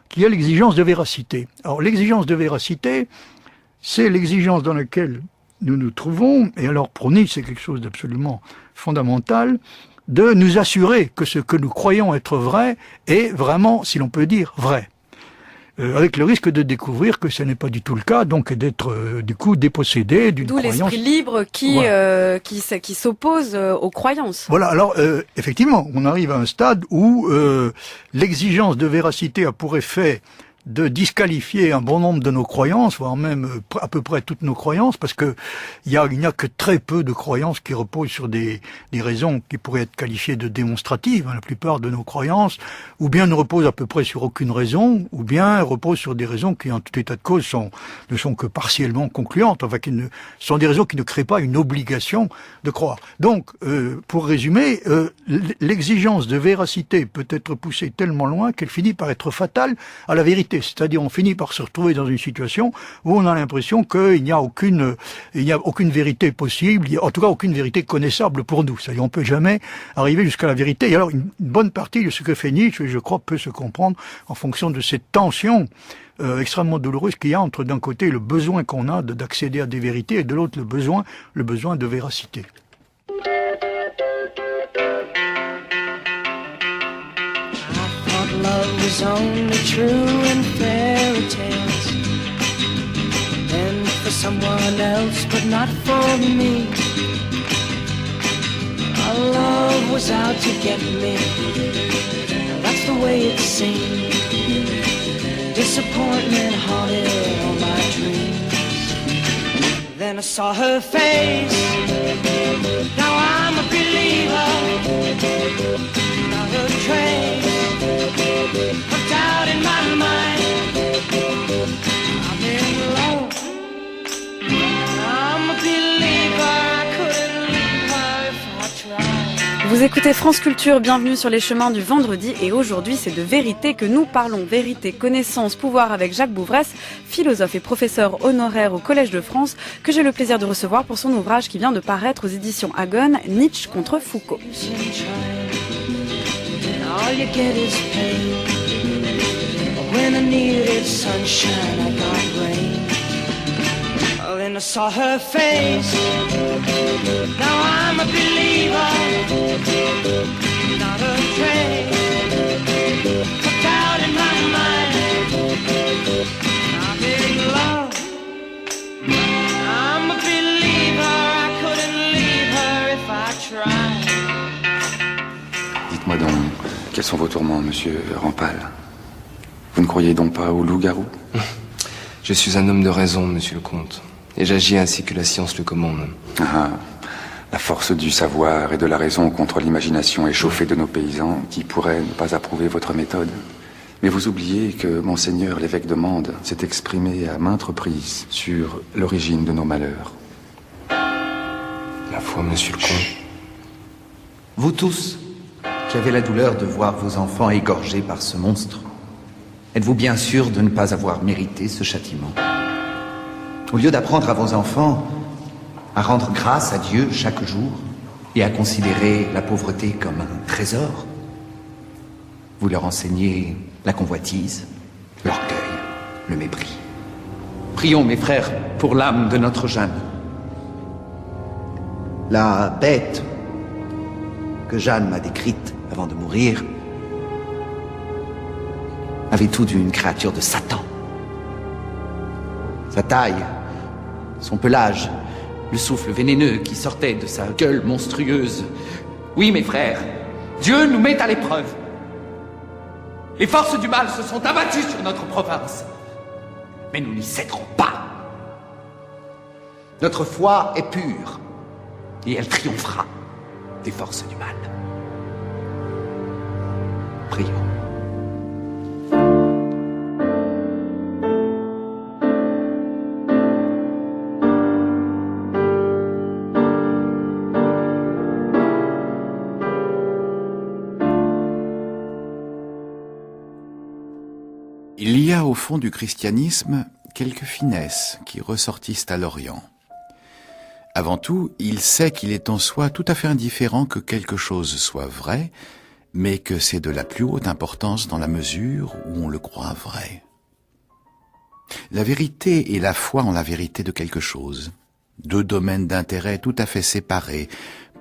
S3: qui est l'exigence de véracité. Alors l'exigence de véracité, c'est l'exigence dans laquelle nous nous trouvons, et alors pour Nietzsche c'est quelque chose d'absolument fondamental, de nous assurer que ce que nous croyons être vrai est vraiment, si l'on peut dire, vrai. Avec le risque de découvrir que ce n'est pas du tout le cas, donc d'être du coup dépossédé d'une croyance.
S1: D'où l'esprit libre qui s'oppose aux croyances.
S3: Voilà, alors effectivement, on arrive à un stade où l'exigence de véracité a pour effet de disqualifier un bon nombre de nos croyances, voire même à peu près toutes nos croyances, parce que il n'y a que très peu de croyances qui reposent sur des raisons qui pourraient être qualifiées de démonstratives. La plupart de nos croyances, ou bien ne reposent à peu près sur aucune raison, ou bien reposent sur des raisons qui, en tout état de cause, ne sont que partiellement concluantes, enfin qui sont des raisons qui ne créent pas une obligation de croire. Donc, pour résumer, l'exigence de véracité peut être poussée tellement loin qu'elle finit par être fatale à la vérité. C'est-à-dire on finit par se retrouver dans une situation où on a l'impression qu'il n'y a aucune vérité possible, en tout cas aucune vérité connaissable pour nous. C'est-à-dire on peut jamais arriver jusqu'à la vérité. Et alors une bonne partie de ce que fait Nietzsche, je crois, peut se comprendre en fonction de cette tension extrêmement douloureuse qu'il y a entre d'un côté le besoin qu'on a d'accéder à des vérités et de l'autre le besoin de véracité.
S5: Love was only true in fairy tales, and for someone else, but not for me. Our love was out to get me, that's the way it seemed. Disappointment haunted all my dreams. Then I saw her face, now I'm a believer, not a trace of doubt in my mind. I'm in love, I'm a believer, I couldn't leave her if I tried.
S1: Vous écoutez France Culture, bienvenue sur les chemins du vendredi et aujourd'hui c'est de vérité que nous parlons. Vérité, connaissance, pouvoir avec Jacques Bouvresse, philosophe et professeur honoraire au Collège de France que j'ai le plaisir de recevoir pour son ouvrage qui vient de paraître aux éditions Agone, Nietzsche contre Foucault.
S5: All you get is pain. When I needed sunshine, I got rain. Oh, then I saw her face. Now I'm a believer, not a trace of doubt in my mind. I'm in love, I'm a believer, I couldn't leave her if I tried.
S6: Dites-moi donc, quels sont vos tourments, monsieur Rampal? Vous ne croyez donc pas au loup-garou?
S7: Je suis un homme de raison, monsieur le comte, et j'agis ainsi que la science le commande.
S6: Ah, la force du savoir et de la raison contre l'imagination échauffée de nos paysans qui pourraient ne pas approuver votre méthode. Mais vous oubliez que monseigneur l'évêque de Mende s'est exprimé à maintes reprises sur l'origine de nos malheurs.
S7: Ma foi, monsieur le comte.
S8: Vous tous, qui avez la douleur de voir vos enfants égorgés par ce monstre, êtes-vous bien sûr de ne pas avoir mérité ce châtiment? Au lieu d'apprendre à vos enfants à rendre grâce à Dieu chaque jour et à considérer la pauvreté comme un trésor, vous leur enseignez la convoitise, l'orgueil, le mépris. Prions, mes frères, pour l'âme de notre Jeanne. La bête que Jeanne m'a décrite avant de mourir avait tout d'une créature de Satan. Sa taille, son pelage, le souffle vénéneux qui sortait de sa gueule monstrueuse. Oui, mes frères, Dieu nous met à l'épreuve. Les forces du mal se sont abattues sur notre province. Mais nous n'y céderons pas. Notre foi est pure et elle triomphera des forces du mal. Prions.
S4: Il y a au fond du christianisme quelques finesses qui ressortissent à l'Orient. Avant tout, il sait qu'il est en soi tout à fait indifférent que quelque chose soit vrai, mais que c'est de la plus haute importance dans la mesure où on le croit vrai. La vérité et la foi en la vérité de quelque chose, deux domaines d'intérêt tout à fait séparés,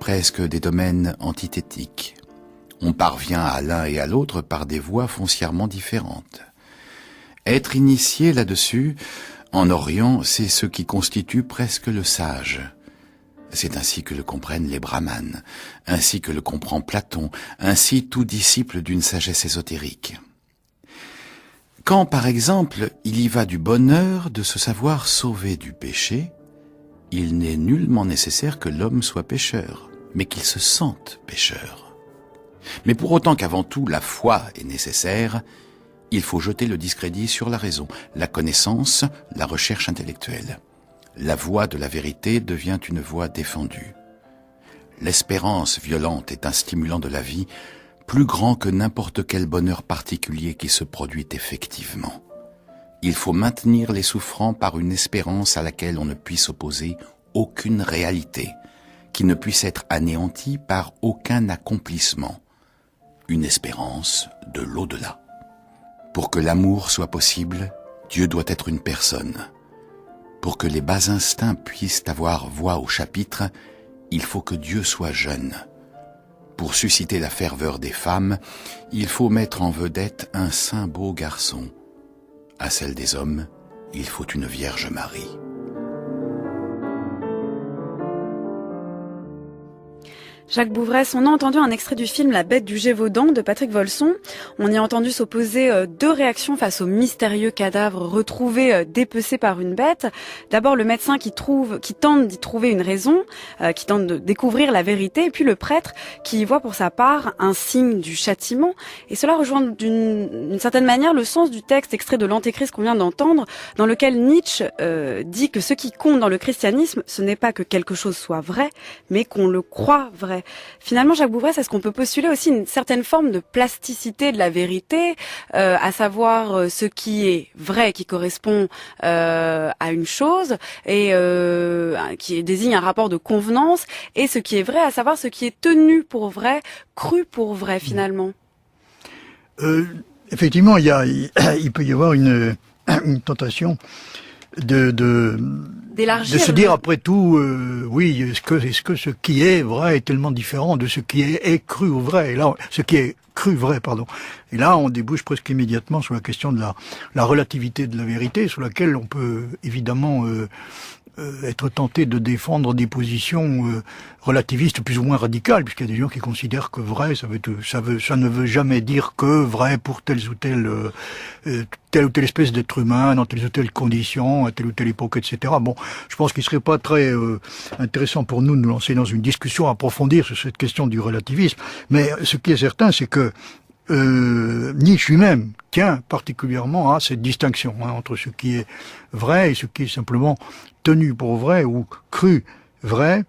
S4: presque des domaines antithétiques. On parvient à l'un et à l'autre par des voies foncièrement différentes. Être initié là-dessus, en Orient, c'est ce qui constitue presque le sage. C'est ainsi que le comprennent les brahmanes, ainsi que le comprend Platon, ainsi tout disciple d'une sagesse ésotérique. Quand, par exemple, il y va du bonheur de se savoir sauvé du péché, il n'est nullement nécessaire que l'homme soit pécheur, mais qu'il se sente pécheur. Mais pour autant qu'avant tout la foi est nécessaire, il faut jeter le discrédit sur la raison, la connaissance, la recherche intellectuelle. La voie de la vérité devient une voie défendue. L'espérance violente est un stimulant de la vie plus grand que n'importe quel bonheur particulier qui se produit effectivement. Il faut maintenir les souffrants par une espérance à laquelle on ne puisse opposer aucune réalité, qui ne puisse être anéantie par aucun accomplissement. Une espérance de l'au-delà. Pour que l'amour soit possible, Dieu doit être une personne. Pour que les bas instincts puissent avoir voix au chapitre, il faut que Dieu soit jeune. Pour susciter la ferveur des femmes, il faut mettre en vedette un saint beau garçon. À celle des hommes, il faut une Vierge Marie.
S1: Jacques Bouvresse, on a entendu un extrait du film La Bête du Gévaudan de Patrick Volson. On y a entendu s'opposer deux réactions face au mystérieux cadavre retrouvé dépecé par une bête. D'abord le médecin qui tente d'y trouver une raison, qui tente de découvrir la vérité, et puis le prêtre qui y voit pour sa part un signe du châtiment. Et cela rejoint d'une certaine manière le sens du texte extrait de l'Antéchrist qu'on vient d'entendre, dans lequel Nietzsche dit que ce qui compte dans le christianisme, ce n'est pas que quelque chose soit vrai, mais qu'on le croit vrai. Finalement, Jacques Bouvresse, est-ce qu'on peut postuler aussi une certaine forme de plasticité de la vérité, à savoir ce qui est vrai, qui correspond à une chose et qui désigne un rapport de convenance, et ce qui est vrai, à savoir ce qui est tenu pour vrai, cru pour vrai finalement?
S3: Effectivement, il peut y avoir une tentation de se dire après tout, oui, est-ce que ce qui est vrai est tellement différent de ce qui est cru ou vrai. Et là, ce qui est cru vrai, pardon. Et là, on débouche presque immédiatement sur la question de la relativité de la vérité, sur laquelle on peut évidemment être tenté de défendre des positions relativistes plus ou moins radicales, puisqu'il y a des gens qui considèrent que vrai, ça ne veut jamais dire que vrai pour telle ou telle espèce d'être humain, dans telle ou telle condition, à telle ou telle époque, etc. Bon, je pense qu'il serait pas très intéressant pour nous de nous lancer dans une discussion approfondie sur cette question du relativisme, mais ce qui est certain, c'est que Nietzsche lui-même tient particulièrement à cette distinction entre ce qui est vrai et ce qui est simplement tenu pour vrai ou cru vrai.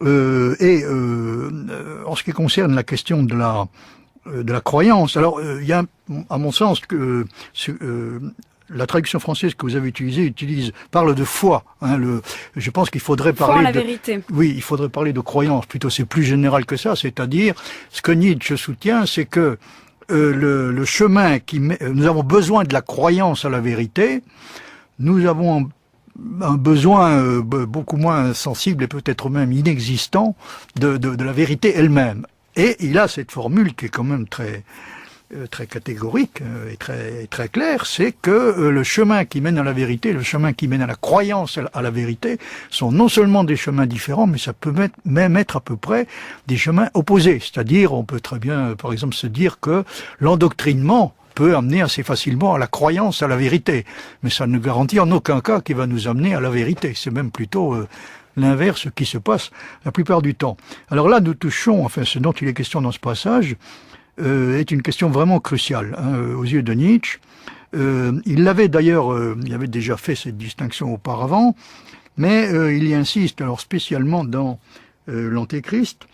S3: En ce qui concerne la question de la croyance, alors il y a, à mon sens, que la traduction française que vous avez utilisée parle de foi. Je pense qu'il faudrait parler
S1: foi en la vérité.
S3: Oui, il faudrait parler de croyance. Plutôt, c'est plus général que ça. C'est-à-dire, ce que Nietzsche soutient, c'est que le chemin nous avons besoin de la croyance à la vérité. Nous avons un besoin beaucoup moins sensible et peut-être même inexistant de la vérité elle-même. Et il a cette formule qui est quand même très catégorique et très claire, c'est que le chemin qui mène à la vérité, le chemin qui mène à la croyance à la vérité, sont non seulement des chemins différents, mais ça peut même être à peu près des chemins opposés. C'est-à-dire, on peut très bien, par exemple, se dire que l'endoctrinement peut amener assez facilement à la croyance à la vérité, mais ça ne garantit en aucun cas qu'il va nous amener à la vérité. C'est même plutôt l'inverse qui se passe la plupart du temps. Alors là, nous touchons, enfin, ce dont il est question dans ce passage, est une question vraiment cruciale aux yeux de Nietzsche. Il l'avait d'ailleurs, il avait déjà fait cette distinction auparavant, mais il y insiste alors spécialement dans l'Antéchrist,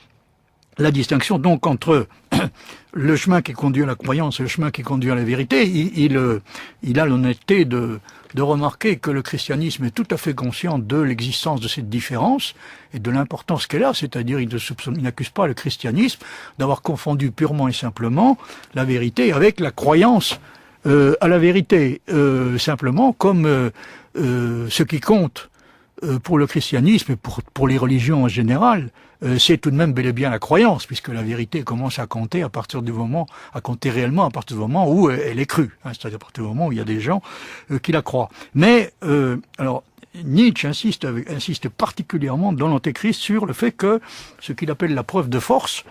S3: la distinction donc entre le chemin qui conduit à la croyance et le chemin qui conduit à la vérité. Il a l'honnêteté de remarquer que le christianisme est tout à fait conscient de l'existence de cette différence et de l'importance qu'elle a, c'est-à-dire il n'accuse pas le christianisme d'avoir confondu purement et simplement la vérité avec la croyance à la vérité, simplement comme ce qui compte pour le christianisme et pour les religions en général, c'est tout de même bel et bien la croyance, puisque la vérité commence à compter réellement à partir du moment où elle est crue, c'est-à-dire à partir du moment où il y a des gens qui la croient. Mais alors Nietzsche insiste particulièrement dans l'Antéchrist sur le fait que ce qu'il appelle la preuve de force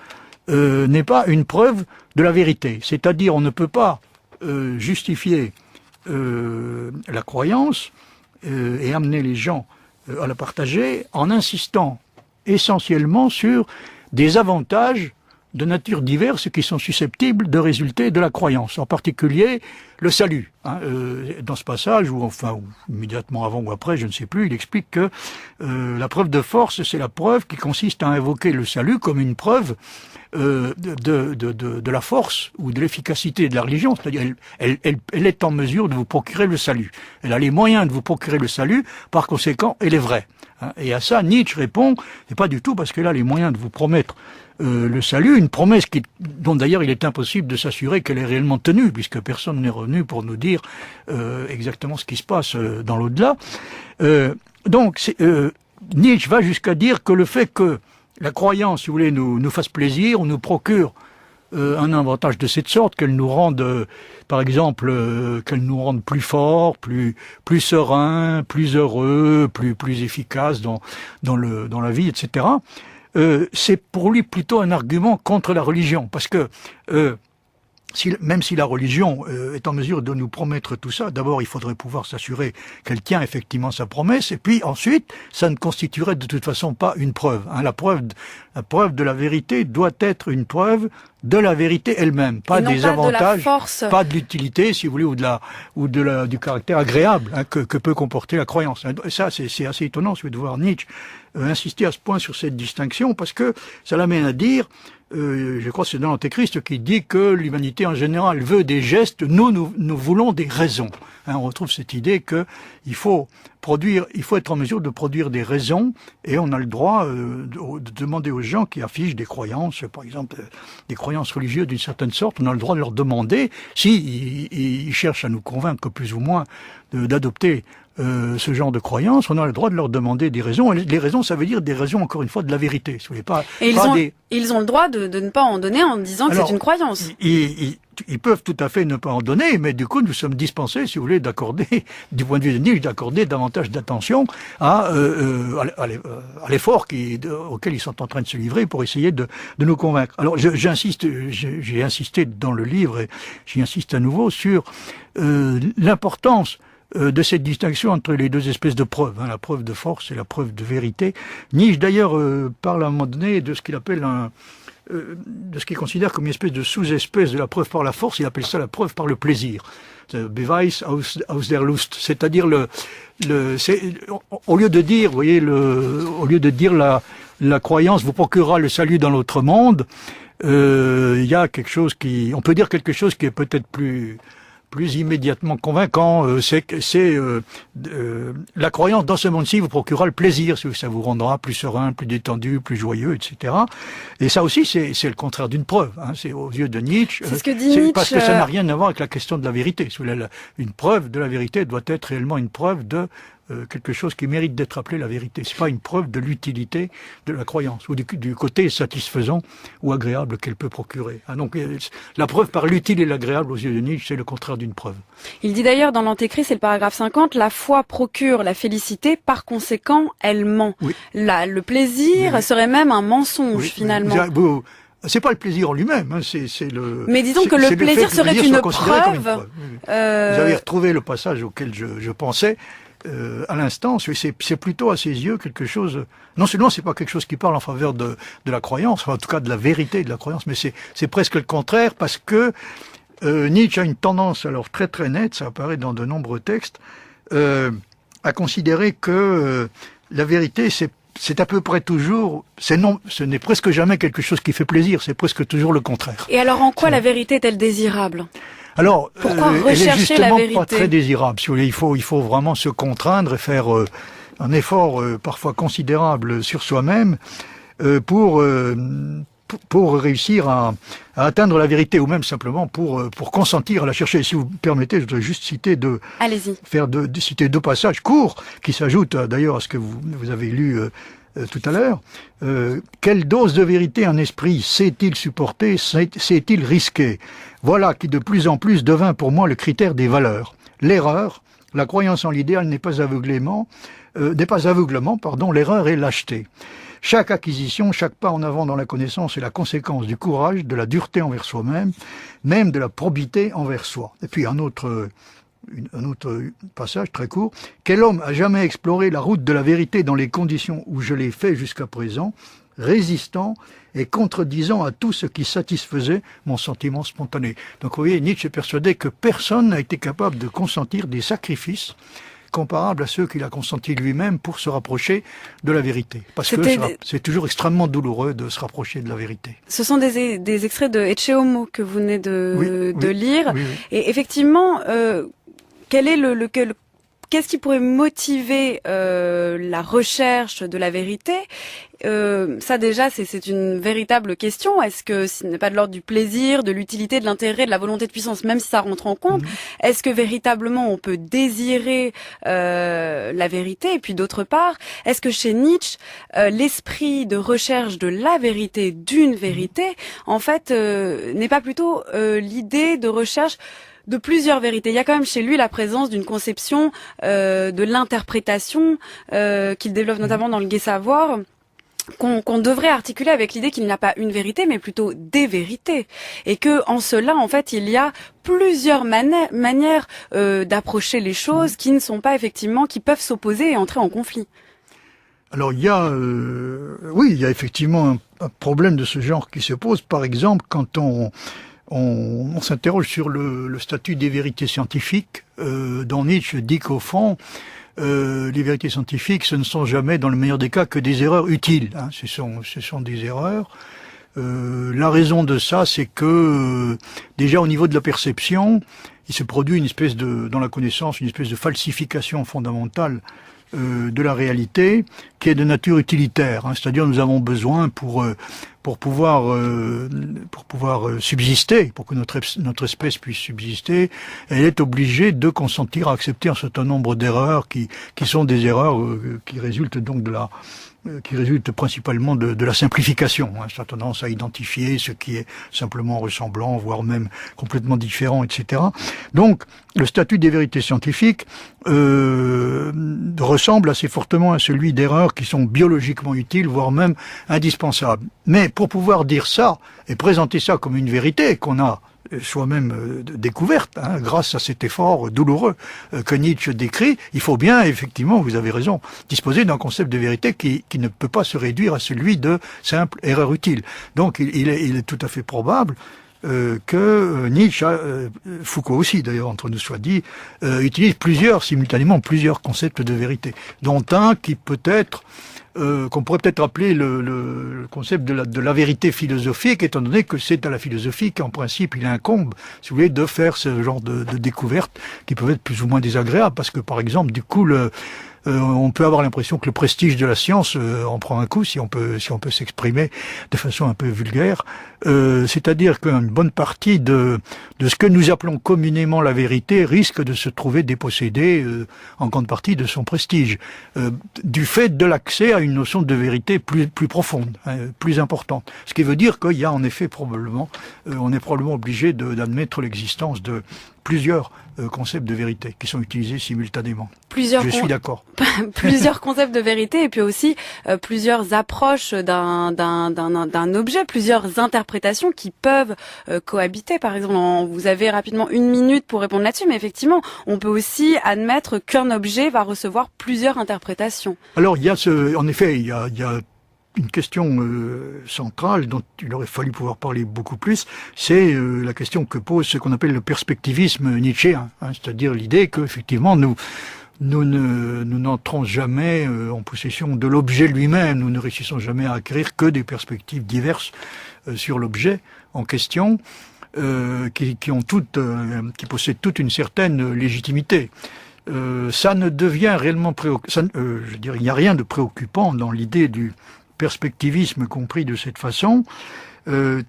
S3: n'est pas une preuve de la vérité, c'est-à-dire on ne peut pas justifier la croyance et amener les gens à la partager en insistant essentiellement sur des avantages de nature diverse qui sont susceptibles de résulter de la croyance, en particulier le salut. Dans ce passage, ou immédiatement avant ou après, je ne sais plus, il explique que la preuve de force, c'est la preuve qui consiste à invoquer le salut comme une preuve de la force ou de l'efficacité de la religion, c'est-à-dire elle est en mesure de vous procurer le salut. Elle a les moyens de vous procurer le salut, par conséquent, elle est vraie. Et à ça, Nietzsche répond, c'est pas du tout parce qu'elle a les moyens de vous promettre le salut, une promesse dont d'ailleurs il est impossible de s'assurer qu'elle est réellement tenue, puisque personne n'est revenu pour nous dire exactement ce qui se passe dans l'au-delà. Donc, Nietzsche va jusqu'à dire que le fait que la croyance, si vous voulez, nous fasse plaisir, ou nous procure un avantage de cette sorte, qu'elle nous rende, par exemple, qu'elle nous rende plus forts, plus sereins, plus heureux, plus efficaces dans la vie, etc. C'est pour lui plutôt un argument contre la religion, parce que même si la religion est en mesure de nous promettre tout ça, d'abord il faudrait pouvoir s'assurer qu'elle tient effectivement sa promesse, et puis ensuite ça ne constituerait de toute façon pas une preuve. La preuve de la vérité doit être une preuve de la vérité elle-même, pas des avantages, pas de l'utilité, si vous voulez, ou du caractère agréable que peut comporter la croyance. Et ça, c'est assez étonnant, de voir Nietzsche insister à ce point sur cette distinction, parce que ça l'amène à dire, je crois que c'est dans l'Antéchrist qui dit que l'humanité en général veut des gestes, nous voulons des raisons. On retrouve cette idée que il faut être en mesure de produire des raisons, et on a le droit de demander aux gens qui affichent des croyances, par exemple des croyances religieuses d'une certaine sorte, on a le droit de leur demander si ils cherchent à nous convaincre plus ou moins d'adopter ce genre de croyances, on a le droit de leur demander des raisons. Et les raisons, ça veut dire des raisons, encore une fois, de la vérité.
S1: Ils ont le droit de ne pas en donner en disant que c'est une croyance.
S3: Ils peuvent tout à fait ne pas en donner, mais du coup, nous sommes dispensés, si vous voulez, d'accorder, du point de vue de Nietzsche, d'accorder davantage d'attention à l'effort auquel ils sont en train de se livrer pour essayer de nous convaincre. Alors, j'ai insisté dans le livre, et j'y insiste à nouveau sur l'importance de cette distinction entre les deux espèces de preuves, la preuve de force et la preuve de vérité. Nietzsche, d'ailleurs, parle à un moment donné de ce qu'il appelle de ce qu'il considère comme une espèce de sous-espèce de la preuve par la force. Il appelle ça la preuve par le plaisir. Beweis aus der Lust. C'est-à-dire au lieu de dire, vous voyez, au lieu de dire la croyance vous procurera le salut dans l'autre monde, il y a quelque chose on peut dire quelque chose qui est peut-être plus plus immédiatement convaincant. La croyance dans ce monde-ci vous procurera le plaisir, ça vous rendra plus serein, plus détendu, plus joyeux, etc. Et ça aussi, c'est le contraire d'une preuve. Hein. C'est aux yeux de Nietzsche.
S1: C'est ce que dit Nietzsche.
S3: Parce que ça n'a rien à voir avec la question de la vérité. Une preuve de la vérité doit être réellement une preuve de quelque chose qui mérite d'être appelé la vérité. C'est pas une preuve de l'utilité de la croyance ou du côté satisfaisant ou agréable qu'elle peut procurer. Ah, donc la preuve par l'utile et l'agréable aux yeux de Nietzsche, c'est le contraire d'une preuve.
S1: Il dit d'ailleurs dans l'Antéchrist, c'est le paragraphe 50, la foi procure la félicité, par conséquent, elle ment. Oui. Le plaisir serait même un mensonge finalement.
S3: C'est pas le plaisir en lui-même, hein, c'est le.
S1: Mais disons que le plaisir serait une preuve.
S3: Vous avez retrouvé le passage auquel je pensais. À l'instant, c'est plutôt à ses yeux quelque chose. Non seulement c'est pas quelque chose qui parle en faveur de la croyance, enfin, en tout cas de la vérité de la croyance, mais c'est presque le contraire parce que Nietzsche a une tendance, alors très très nette, ça apparaît dans de nombreux textes, à considérer que la vérité c'est à peu près toujours, ce n'est presque jamais quelque chose qui fait plaisir, c'est presque toujours le contraire.
S1: Et alors en quoi la vérité est-elle désirable ?
S3: Alors,
S1: pourquoi rechercher
S3: elle est justement
S1: la vérité ?
S3: Pas très désirable. Si vous voulez, il faut vraiment se contraindre et faire un effort parfois considérable sur soi-même pour réussir à atteindre la vérité, ou même simplement pour consentir à la chercher. Si vous me permettez, je voudrais juste citer citer deux passages courts qui s'ajoutent d'ailleurs à ce que vous avez lu tout à l'heure. Quelle dose de vérité un esprit sait-il supporter, sait-il risquer ? Voilà qui de plus en plus devint pour moi le critère des valeurs. L'erreur, la croyance en l'idéal n'est pas aveuglement, l'erreur est lâcheté. Chaque acquisition, chaque pas en avant dans la connaissance est la conséquence du courage, de la dureté envers soi-même, même de la probité envers soi. Et puis un autre passage très court. Quel homme a jamais exploré la route de la vérité dans les conditions où je l'ai fait jusqu'à présent, résistant et contredisant à tout ce qui satisfaisait mon sentiment spontané. Donc vous voyez, Nietzsche est persuadé que personne n'a été capable de consentir des sacrifices comparables à ceux qu'il a consentis lui-même pour se rapprocher de la vérité. Parce que c'est toujours extrêmement douloureux de se rapprocher de la vérité.
S1: Ce sont des extraits de Ecce Homo que vous venez de lire. Oui. Et effectivement, qu'est-ce qui pourrait motiver la recherche de la vérité ? Ça déjà, c'est une véritable question. Est-ce que ce n'est pas de l'ordre du plaisir, de l'utilité, de l'intérêt, de la volonté de puissance, même si ça rentre en compte ? Est-ce que véritablement on peut désirer la vérité ? Et puis d'autre part, est-ce que chez Nietzsche, l'esprit de recherche de la vérité, d'une vérité, en fait, n'est pas plutôt l'idée de recherche de plusieurs vérités. Il y a quand même chez lui la présence d'une conception de l'interprétation qu'il développe notamment dans le Gai Savoir, qu'on devrait articuler avec l'idée qu'il n'y a pas une vérité, mais plutôt des vérités. Et que en cela, en fait, il y a plusieurs manières d'approcher les choses qui ne sont pas effectivement, qui peuvent s'opposer et entrer en conflit.
S3: Alors il y a effectivement un problème de ce genre qui se pose, par exemple, quand on s'interroge sur le statut des vérités scientifiques, dont Nietzsche dit qu'au fond, les vérités scientifiques, ce ne sont jamais, dans le meilleur des cas, que des erreurs utiles. Hein. Ce sont des erreurs. La raison de ça, c'est que déjà au niveau de la perception, il se produit dans la connaissance, une espèce de falsification fondamentale de la réalité, qui est de nature utilitaire. Hein. C'est-à-dire, nous avons besoin pour pouvoir subsister, pour que notre espèce puisse subsister, elle est obligée de consentir à accepter un certain nombre d'erreurs qui sont des erreurs qui résultent donc qui résulte principalement de la simplification. Hein. Ça a tendance à identifier ce qui est simplement ressemblant, voire même complètement différent, etc. Donc, le statut des vérités scientifiques ressemble assez fortement à celui d'erreurs qui sont biologiquement utiles, voire même indispensables. Mais pour pouvoir dire ça et présenter ça comme une vérité qu'on a soi-même découverte, hein, grâce à cet effort douloureux que Nietzsche décrit, il faut bien, effectivement, vous avez raison, disposer d'un concept de vérité qui ne peut pas se réduire à celui de simple erreur utile. Donc il est tout à fait probable que Nietzsche, Foucault aussi d'ailleurs, entre nous soit dit, utilise simultanément plusieurs concepts de vérité, dont un qui peut-être qu'on pourrait peut-être appeler le concept de la vérité philosophique, étant donné que c'est à la philosophie qu'en principe il incombe, si vous voulez, de faire ce genre de découvertes qui peuvent être plus ou moins désagréables, parce que par exemple, du coup, on peut avoir l'impression que le prestige de la science en prend un coup, si on peut s'exprimer de façon un peu vulgaire. C'est-à-dire qu'une bonne partie de ce que nous appelons communément la vérité risque de se trouver dépossédée en grande partie de son prestige, du fait de l'accès à une notion de vérité plus profonde, plus importante. Ce qui veut dire qu'il y a en effet on est probablement obligé d'admettre l'existence de plusieurs concepts de vérité qui sont utilisés simultanément. Je suis d'accord.
S1: Plusieurs concepts de vérité et puis aussi plusieurs approches d'un objet, plusieurs interprétations qui peuvent cohabiter. Par exemple, vous avez rapidement 1 minute pour répondre là-dessus, mais effectivement, on peut aussi admettre qu'un objet va recevoir plusieurs interprétations.
S3: Alors, il y a une question centrale dont il aurait fallu pouvoir parler beaucoup plus, c'est la question que pose ce qu'on appelle le perspectivisme nietzschéen, c'est-à-dire l'idée qu'effectivement nous n'entrons jamais en possession de l'objet lui-même, nous ne réussissons jamais à acquérir que des perspectives diverses sur l'objet en question, qui possèdent toute une certaine légitimité. Ça ne devient réellement il n'y a rien de préoccupant dans l'idée du perspectivisme compris de cette façon,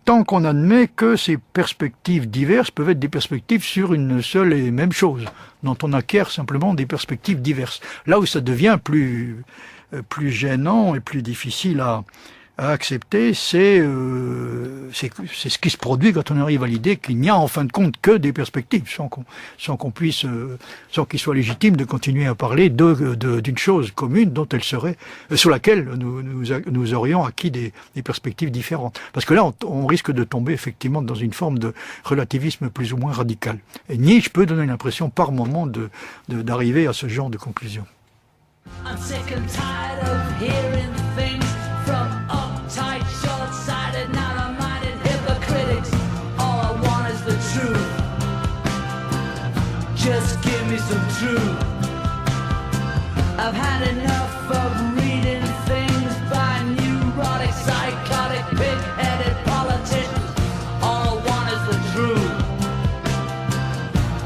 S3: tant qu'on admet que ces perspectives diverses peuvent être des perspectives sur une seule et même chose, dont on acquiert simplement des perspectives diverses. Là où ça devient plus gênant et plus difficile à accepter, c'est ce qui se produit quand on arrive à l'idée qu'il n'y a en fin de compte que des perspectives, sans qu'il soit légitime de continuer à parler d'une chose commune dont elle serait, sur laquelle nous aurions acquis des perspectives différentes. Parce que là, on risque de tomber effectivement dans une forme de relativisme plus ou moins radical. Et Nietzsche peut donner l'impression par moment d'arriver à ce genre de conclusion.
S5: I'm sick and tired of hearing things from uptight, short-sighted, narrow-minded hypocritics. All I want is the truth. Just give me some truth. I've had enough of reading things by neurotic, psychotic, pig-headed politicians. All I want is the truth.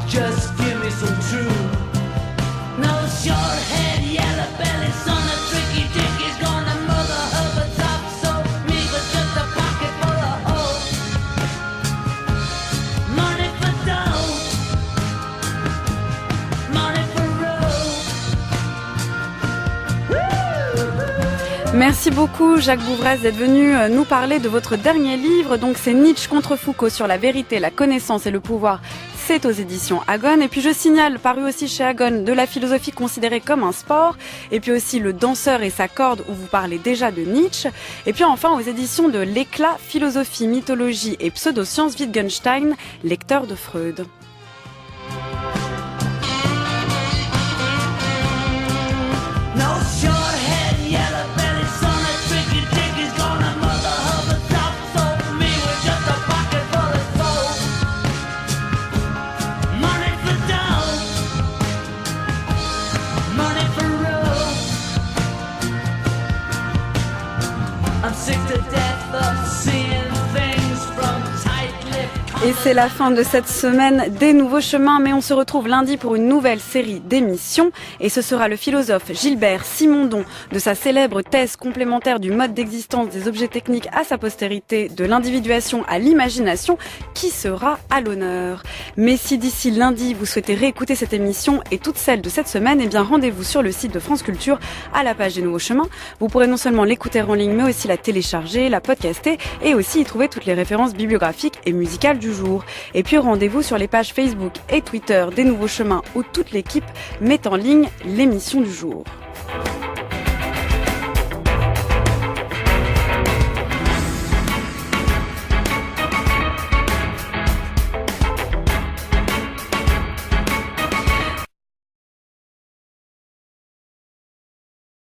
S5: Just give me some truth. No short-head, yellow-bellied son of tricky dick is gonna mother her but top so me but just a pocket full of hope. Money for dough, money for road.
S1: Merci beaucoup Jacques Bouvresse d'être venu nous parler de votre dernier livre. Donc c'est Nietzsche contre Foucault sur la vérité, la connaissance et le pouvoir. C'est aux éditions Agone. Et puis je signale, paru aussi chez Agone, de la philosophie considérée comme un sport. Et puis aussi Le danseur et sa corde, où vous parlez déjà de Nietzsche. Et puis enfin aux éditions de L'Éclat, philosophie, mythologie et pseudosciences, Wittgenstein, lecteur de Freud.
S5: No short-head, yellow-bellied son of tricky dick is gonna mother her but top so me with just a pocket full of soul. Money for dough, money for road. I'm sick to death of seeing things from tight-lipped.
S1: Et c'est la fin de cette semaine des Nouveaux Chemins, mais on se retrouve lundi pour une nouvelle série d'émissions. Et ce sera le philosophe Gilbert Simondon, de sa célèbre thèse complémentaire du mode d'existence des objets techniques à sa postérité, de l'individuation à l'imagination, qui sera à l'honneur. Mais si d'ici lundi vous souhaitez réécouter cette émission et toutes celles de cette semaine, eh bien rendez-vous sur le site de France Culture à la page des Nouveaux Chemins. Vous pourrez non seulement l'écouter en ligne, mais aussi la télécharger, la podcaster et aussi y trouver toutes les références bibliographiques et musicales du jour. Et puis rendez-vous sur les pages Facebook et Twitter des Nouveaux Chemins où toute l'équipe met en ligne l'émission du jour.